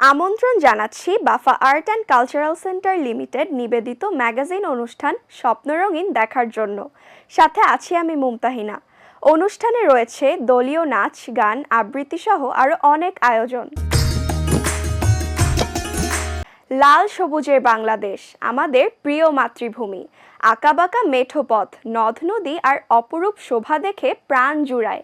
আমন্ত্রণ জানাচ্ছি BAFA art and cultural centre limited নিবেদিত ম্যাগাজিন অনুষ্ঠান স্বপ্নরঙিন দেখার জন্য। সাথে আছি আমি মুমতাহিনা। অনুষ্ঠানে রয়েছে দলীয় নাচ, গান, আবৃত্তি সহ আরও অনেক আয়োজন। লাল সবুজের বাংলাদেশ আমাদের প্রিয় মাতৃভূমি। আঁকাবাঁকা মেঠো পথ, নদ নদী আর অপরূপ শোভা দেখে প্রাণ জুড়ায়।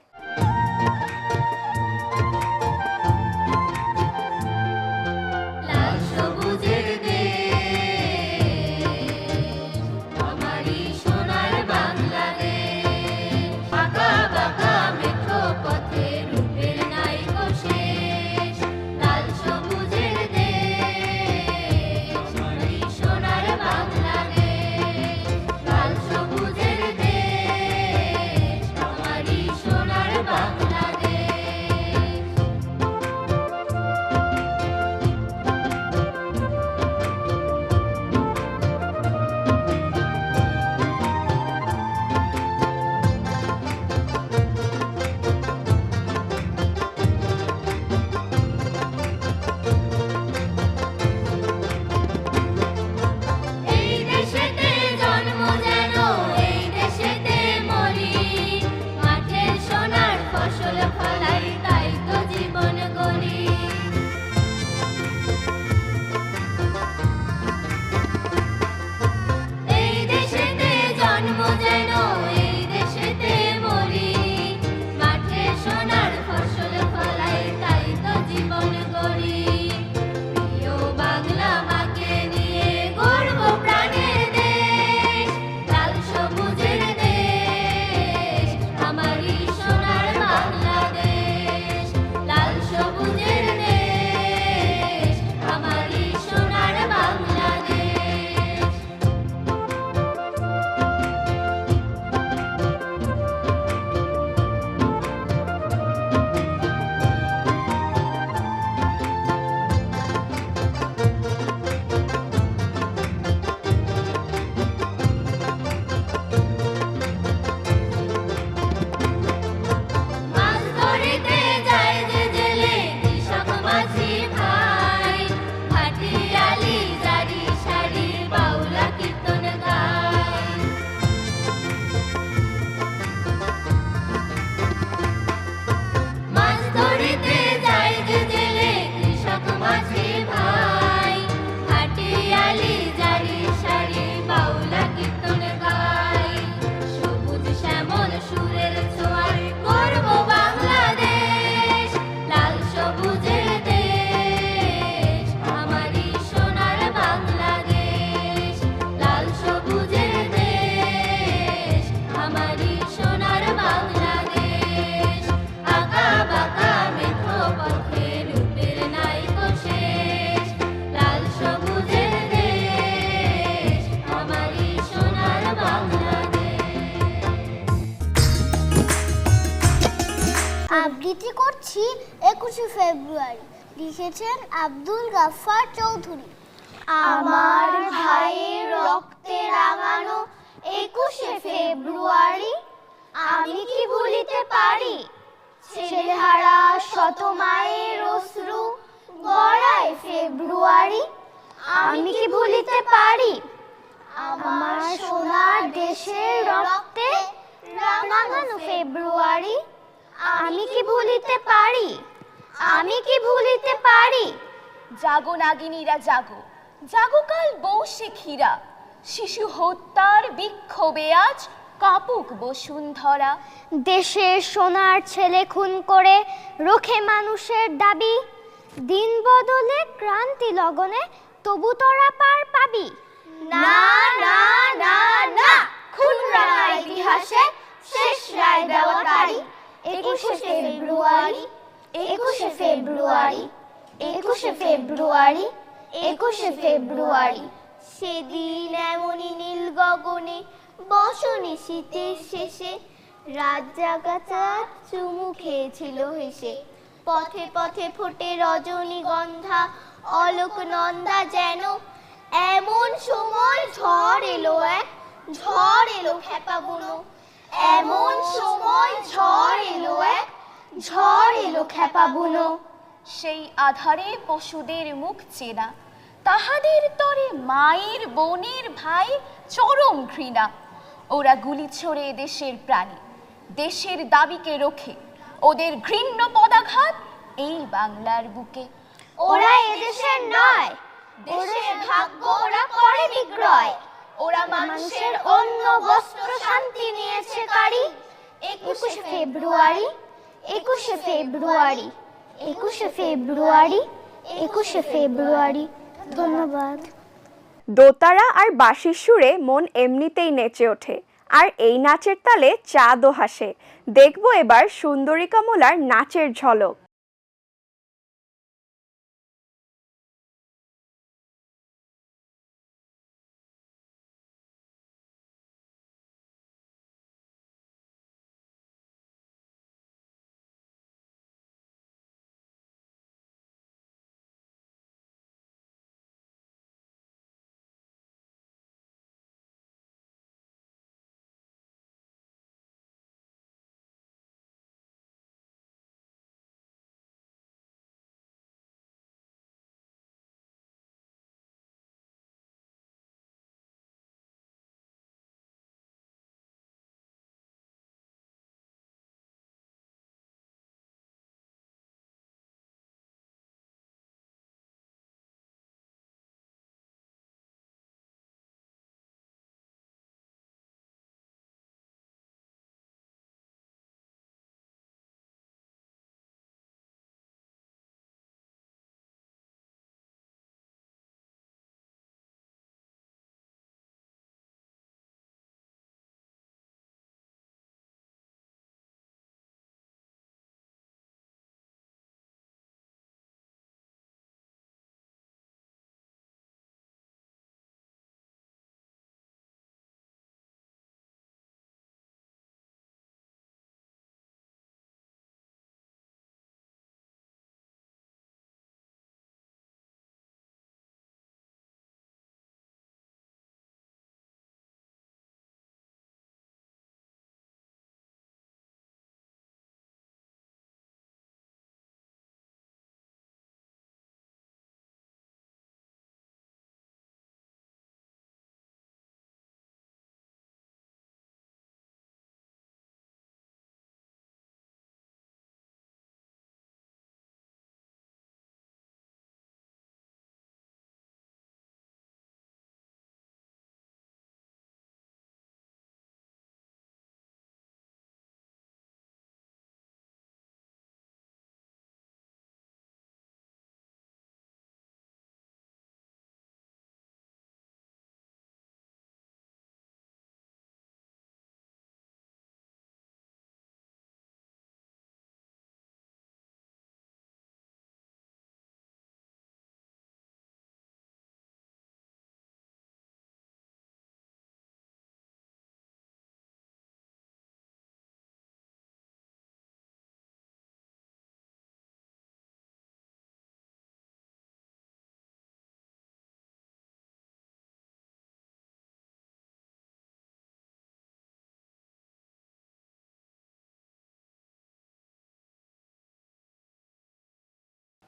আবৃত্তি করছি 21শে ফেব্রুয়ারি, লিখেছেন আব্দুল গাফফার চৌধুরী। আমার ভাইয়ের রক্তে রাঙানো 21শে ফেব্রুয়ারি, আমি কি ভুলিতে পারি? ছেলেহারা শত মায়ের অশ্রু গড়ায় ফেব্রুয়ারি, আমি কি ভুলিতে পারি? আমার সোনার দেশের রক্তে রাঙানো ফেব্রুয়ারি, আমি কি ভুলিতে পারি? আমি কি ভুলিতে পারি? জাগো নাগিনীরা জাগো, জাগো কাল বৌশিখীরা, শিশু হত্যার বিক্ষোভে আজ কাপুক বসুন্ধরা। দেশের সোনার ছেলে খুন করে রোখে মানুষের দাবি, দিন বদলে ক্রান্তি লগনে তবু তোরা পার পাবি। না না না না, খুন রাঙা ইতিহাসে শেষ রায় দেওয়া তারি। 21শে ফেব্রুয়ারি, 21শে ফেব্রুয়ারি, 21শে ফেব্রুয়ারি, 21শে ফেব্রুয়ারি। সেদিন এমনই নীল গগনে বসনে শীতের শেষে রাত জাগা চাঁদ চুমু খেয়েছিল হেসে। পথে পথে ফোটে রজনীগন্ধা, অলোক নন্দা যেন। এমন সময় ঝড় এলো, এক ঝড় এলো খেপা বুনো। এমন সময় ঝড় এলো, এক ঝড় এলো খেপা বুনো। সেই আধারে পশুদের মুখ চেনা, তাহাদের তরে মায়ের বোনের ভাই চরম ঘৃণা। ওরা গুলি ছোড়ে দেশের প্রাণী, দেশের দাবিকে রোখে, ওদের ঘৃণ্য পদাঘাত এই বাংলার বুকে। ওরা এদেশের নয়, দেশের ভাগ্য ওরা করে বিক্রয়। ওরা মানুষের অন্য বস্ত্র শান্তি নিয়েছে কারি। 21শে ফেব্রুয়ারি, 21শে ফেব্রুয়ারি, 21শে ফেব্রুয়ারি, 21শে ফেব্রুয়ারি। ধন্যবাদ। দোতারা আর বাঁশির সুরে মন এমনিতেই নেচে ওঠে, আর এই নাচের তালে চাঁদও হাসে। দেখবো এবার সুন্দরী কমলার নাচের ঝলক।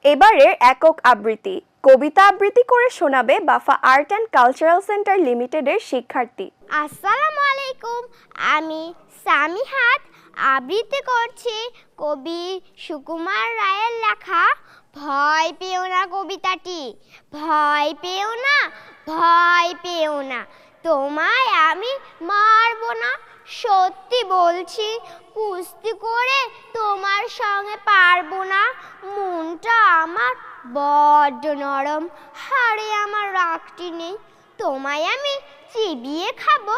এবারের একক আবৃত্তি কবিতা আবৃত্তি করে শোনাবে বাফা আর্ট অ্যান্ড কালচারাল সেন্টার লিমিটেডের শিক্ষার্থী। আসসালামু আলাইকুম, আমি সামিহাত আবৃত্তি করছি কবি সুকুমার রায়ের লেখা ভয় পেও না কবিতাটি। ভয় পেও না, ভয় পেও না, তোমায় আমি মারবো না। সত্যি বলছি, কুস্তি করে তোমার সঙ্গে পারবো না। মনটা আমার বড্ড নরম, হাড়ে আমার রাগটি নেই। তোমায় আমি চিবিয়ে খাবো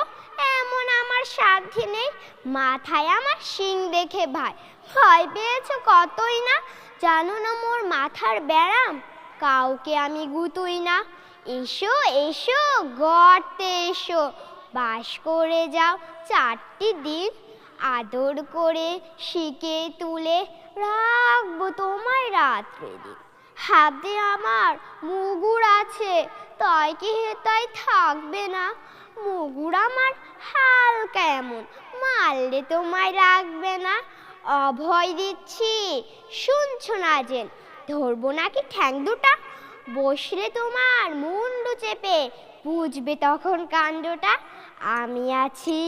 এমন আমার সাধ্যি নেই। মাথায় আমার শিং দেখে ভাই ভয় পেয়েছো কতই না। জানো না মোর মাথার ব্যারাম, কাউকে আমি গুতুই না। এসো এসো গর্তে এসো, বাস করে যাও 4টি দিন। আদর করে শিকে তুলে রাখবো তোমায় রাত্রে দিন। হাতে আমার মুগুর আছে, তাই কি হেতাই থাকবে না। মুগুর আমার হালকা এমন, মারলে তোমায় রাখবে না। অভয় দিচ্ছি শুনছো না যেন, ধরবো নাকি ঠ্যাং দুটা? বসলে তোমার মুন্ডু চেপে বুঝবে তখন কাণ্ডটা। আমি আছি,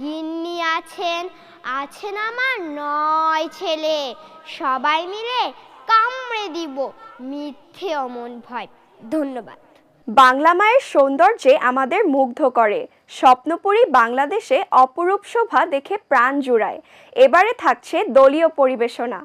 গিন্নি আছেন, আছেন আমার 9 ছেলে, সবাই মিলে কামড়ে দিব মিথ্যে অমন ভয়। ধন্যবাদ। বাংলা মায়ের সৌন্দর্যে আমাদের মুগ্ধ করে। স্বপ্নপুরী বাংলাদেশে অপরূপ শোভা দেখে প্রাণ জুড়ায়। এবারে থাকছে দলীয় পরিবেশনা।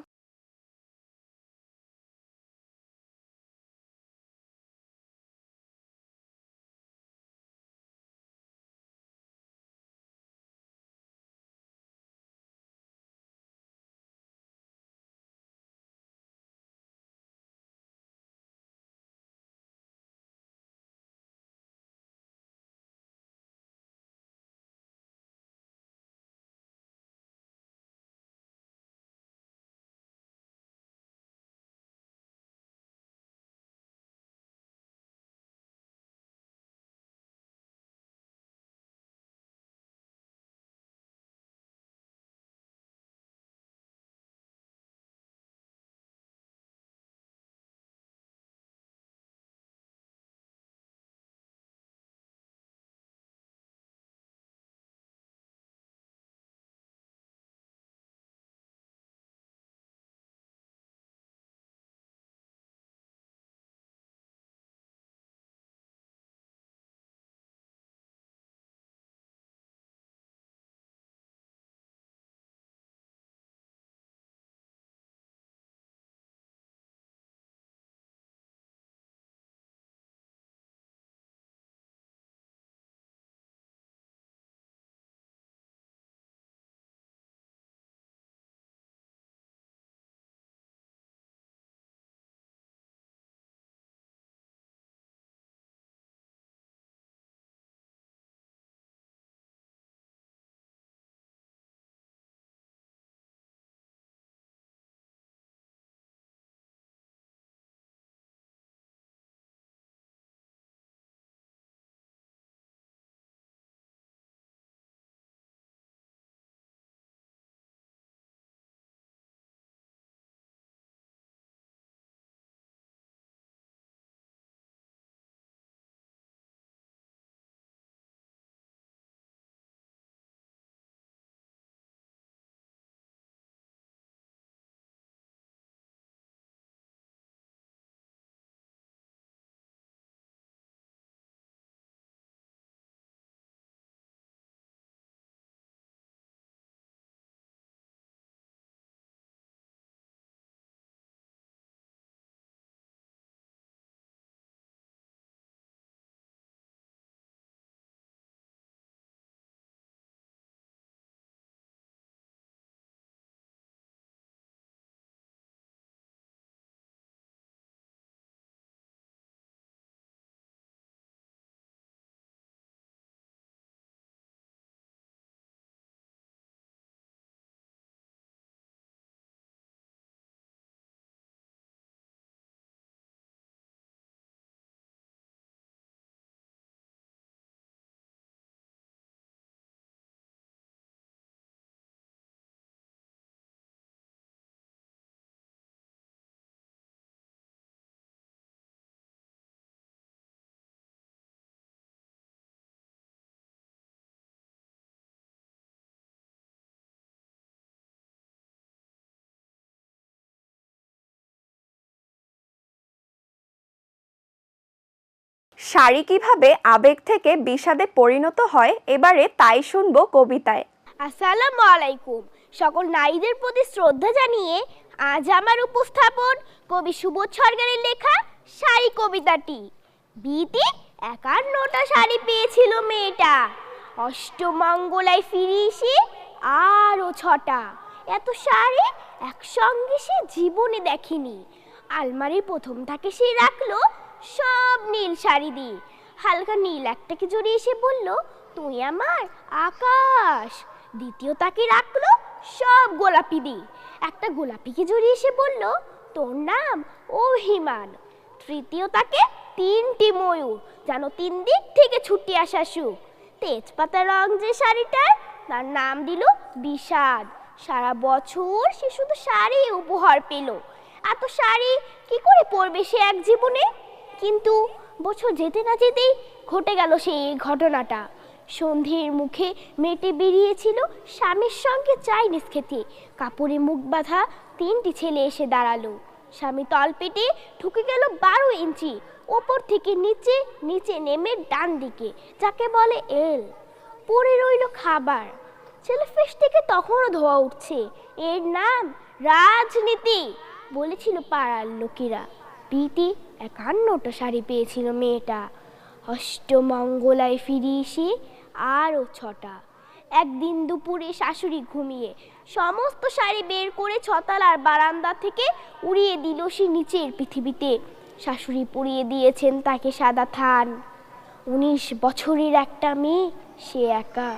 শাড়ি কিভাবে আবেগ থেকে বিষাদে পরিণত হয়, এবারে তাই শুনবো কবিতায়। আসসালামু আলাইকুম। সকল নারীদের প্রতি শ্রদ্ধা জানিয়ে আজ আমার উপস্থাপন কবি সুবোধ সরকারের লেখা শাড়ি কবিতাটি। বিয়েতে 51টা শাড়ি পেয়েছিল মেয়েটা, অষ্টমঙ্গলায় ফিরে এসে আরও 6টা। এত শাড়ি একসঙ্গে সে জীবনে দেখেনি। আলমারির প্রথম থাকে সে রাখলো সব নীল শাড়ি দিয়ে। হালকা নীল একটাকে জড়িয়ে এসে বলল, তুই আমার আকাশ। দ্বিতীয় তাকে রাখলো সব গোলাপি দিয়ে। একটা গোলাপিকে জড়িয়ে এসে বলল, তোর নাম অভিমান। তৃতীয় তাকে 3টি ময়ূর, যেন 3 দিক থেকে ছুটে আসা সুখ। তেজপাতা রং যে শাড়িটার, তার নাম দিল বিষাদ। সারা বছর সে শুধু শাড়ি উপহার পেল। এত শাড়ি কি করে পড়বে সে এক জীবনে? কিন্তু বছর যেতে না যেতেই ঘটে গেল সেই ঘটনাটা। সন্ধ্যের মুখে মেয়েটি বেরিয়েছিল স্বামীর সঙ্গে চাইনিজ খেতে। কাপড়ে মুখ বাঁধা 3টি ছেলে এসে দাঁড়ালো। স্বামী তলপেটে ঢুকে গেল 12 ইঞ্চি, ওপর থেকে নিচে, নিচে নেমে ডান দিকে, যাকে বলে এল। পড়ে রইল খাবার। ছেলে ফেস থেকে তখনও ধোয়া উঠছে। এর নাম রাজনীতি বলেছিল পাড়ার লোকেরা। বিয়েতে 51টা শাড়ি পেয়েছিল মেয়েটা। অষ্টমঙ্গলায় ফিরে এসে আরও 6টা। একদিন দুপুরে শাশুড়ি ঘুমিয়ে সমস্ত শাড়ি বের করে ছতলার বারান্দা থেকে উড়িয়ে দিল সে নিচের পৃথিবীতে। শাশুড়ি পরিয়ে দিয়েছেন তাকে সাদা থান। 19 বছরের একটা মেয়ে, সে একা।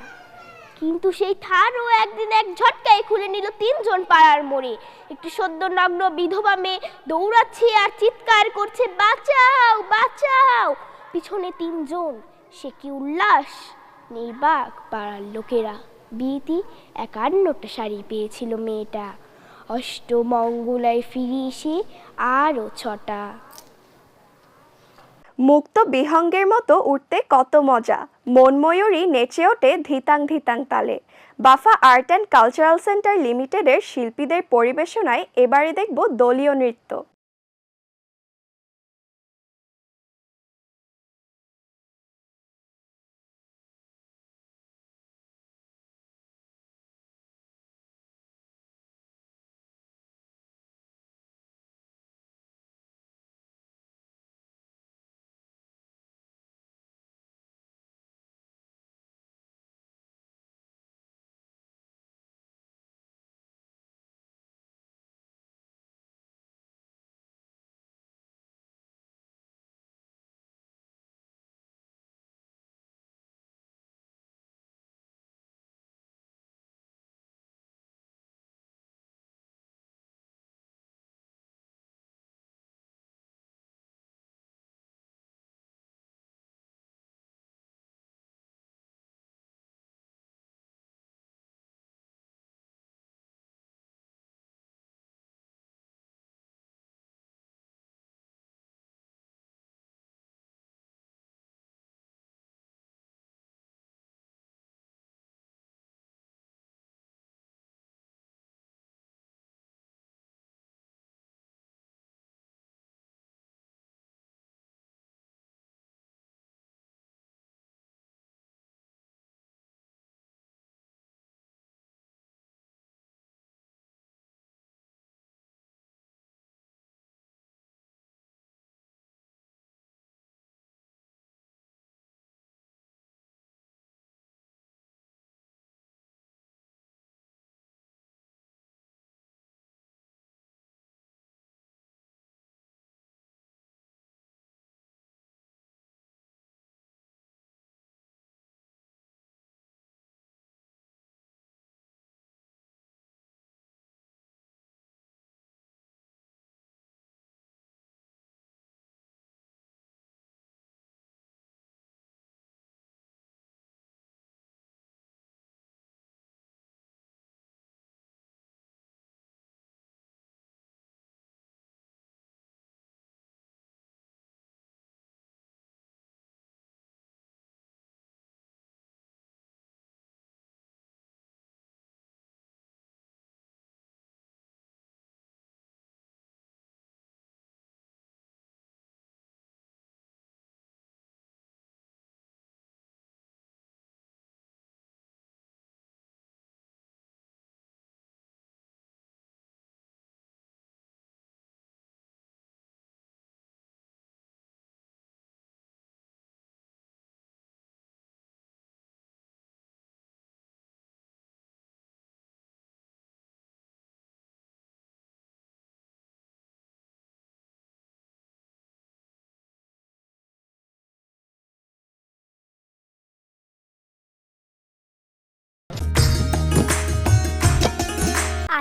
কিন্তু সেই থানও একদিন এক ঝটকায় খুলে নিল 3 জন পাড়ার মোড়ে। একটু সদ্য নগ্ন বিধবা মেয়ে দৌড়াচ্ছে আর চিৎকার করছে, বাঁচাও বাঁচাও। পিছনে 3 জন। সে কি উল্লাস! নির্বাক পাড়ার লোকেরা। বিয়েতে 51টা শাড়ি পেয়েছিল মেয়েটা। অষ্টমঙ্গলায় ফিরে এসে আরও 6টা। মুক্ত বিহঙ্গের মতো উঠতে কত মজা, মন ময়ূরী নেচে ওঠে ধিতাং ধিতাং তালে। বাফা আর্ট অ্যান্ড কালচারাল সেন্টার লিমিটেডের শিল্পীদের পরিবেশনায় এবারে দেখব দলীয় নৃত্য।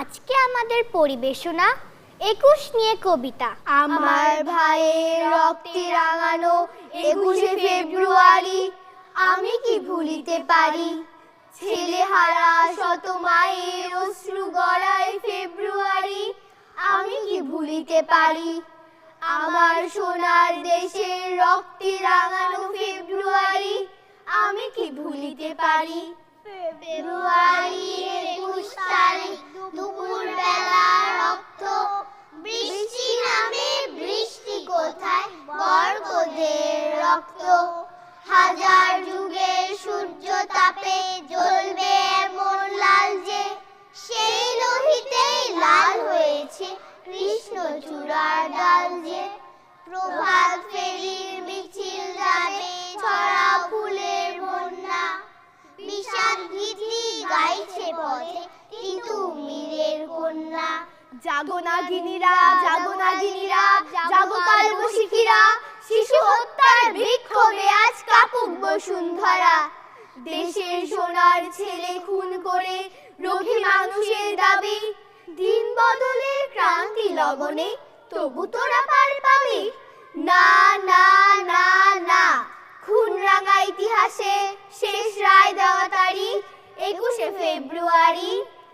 আজকে আমাদের পরিবেশনা 21 নিয়ে কবিতা। আমার ভাইয়ের রক্তে রাঙানো 21শে ফেব্রুয়ারি আমি কি ভুলিতে পারি। ছেলেহারা শত মায়ের অশ্রু গড়ায় ফেব্রুয়ারি আমি কি ভুলিতে পারি। আমার সোনার দেশের রক্তে রাঙানো ফেব্রুয়ারি আমি কি ভুলিতে পারি। ফেব্রুয়ারির ২১ তারিখ দুপুর বেলা রক্ত বৃষ্টি নামে বৃষ্টি কোথায় বরকদের রক্ত। হাজার যুগের সূর্য তাপে জ্বলবে এমন লাল যে সেই লোহিতেই লাল হয়েছে কৃষ্ণচূড়ার ডাল যে। প্রভাত ফেরির মিছিল যাবে ছড়া ফুলের বন্যা বিষাদ গীতি গাইছে পথে তিতুমিরের কন্যা। জাগো নাগিনীরা জাগো নাগিনীরা জাগো কালবৈশাখীরা শিশু হত্যার বিক্ষোভে আজ কাঁপুক বসুন্ধরা। দেশের সোনার ছেলে খুন করে রোগী মানুষের দাবি দিন বদলের ক্রান্তি লগনে তবু তোরা পার পাবি। না না না না খুন রাঙা ইতিহাসে শেষ রায় দেওয়া তারিখ ২১শে ফেব্রুয়ারি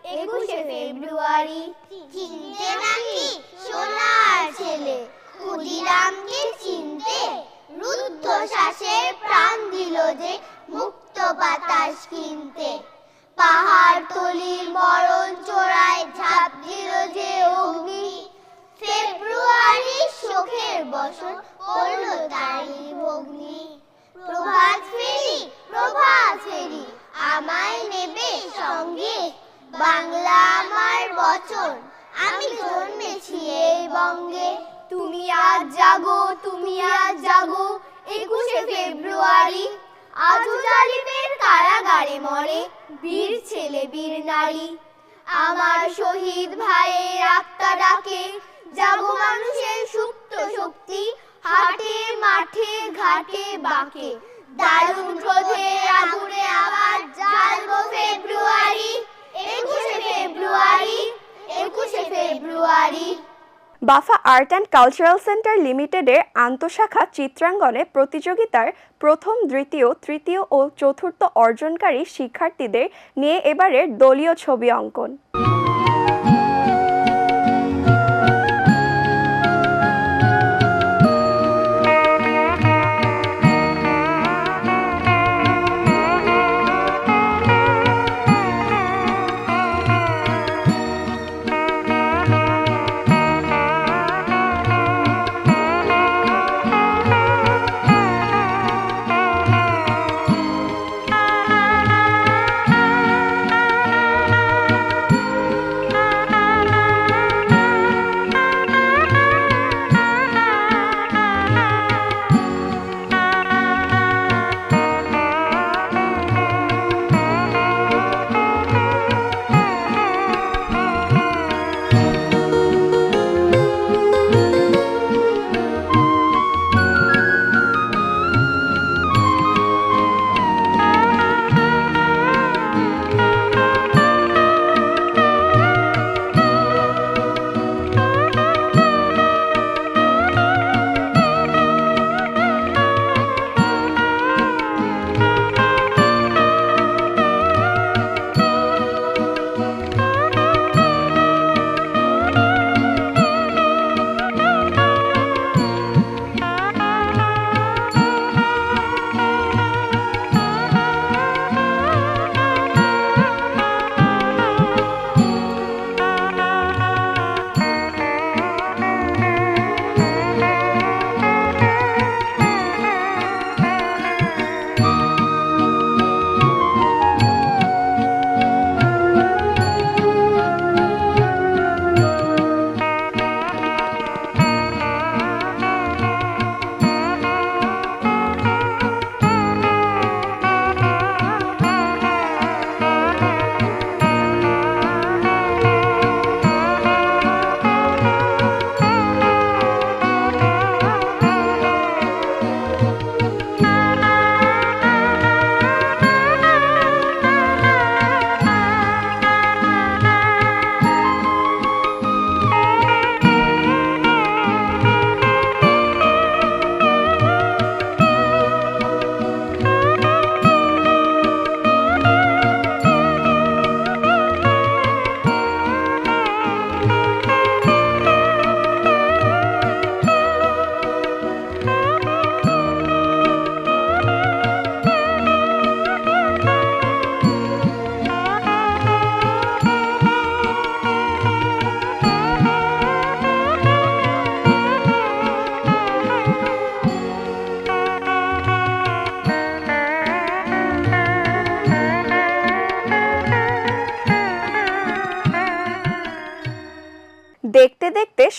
২১শে ফেব্রুয়ারি। চিনতে নাকি সোনার ছেলে ক্ষুদিরামকে চিনতে রুদ্ধশ্বাসের প্রাণ দিল যে মুক্ত বাতাস কিনতে। পাহাড়তলির মরণ চোরায় ঝাঁপ দিল যে অগ্নি ফেব্রুয়ারি শোকের বসন পড়ল তারই ভগ্নি। প্রভাত ফেরি আমায় নেবে সঙ্গে বাংলা আমার বচন আমি জন্মেছি এই বঙ্গে। তুমি আজ জাগো ২১শে ফেব্রুয়ারি আজও জালিমের কারাগারে মরে বীর ছেলে বীর নারী। আমার শহীদ ভাইয়ের আত্মা ডাকে জাগো মানুষের সুপ্ত শক্তি হাটে মাঠে ঘাটে বাঁকে দারুণ ক্রোধে আগুনে আবার জ্বালবো ফেব্রুয়ারি ২১শে ফেব্রুয়ারি ২১শে ফেব্রুয়ারি। বাফা আর্ট অ্যান্ড কালচারাল সেন্টার লিমিটেডের আন্তঃশাখা চিত্রাঙ্গনে প্রতিযোগিতার প্রথম দ্বিতীয় তৃতীয় ও চতুর্থ অর্জনকারী শিক্ষার্থীদের নিয়ে এবারের দলীয় ছবি অঙ্কন।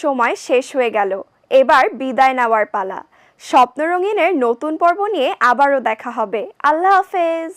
সময় শেষ হয়ে গেল, এবার বিদায় নেওয়ার পালা। স্বপ্নরঙিনের নতুন পর্ব নিয়ে আবারও দেখা হবে। আল্লাহ হাফেজ।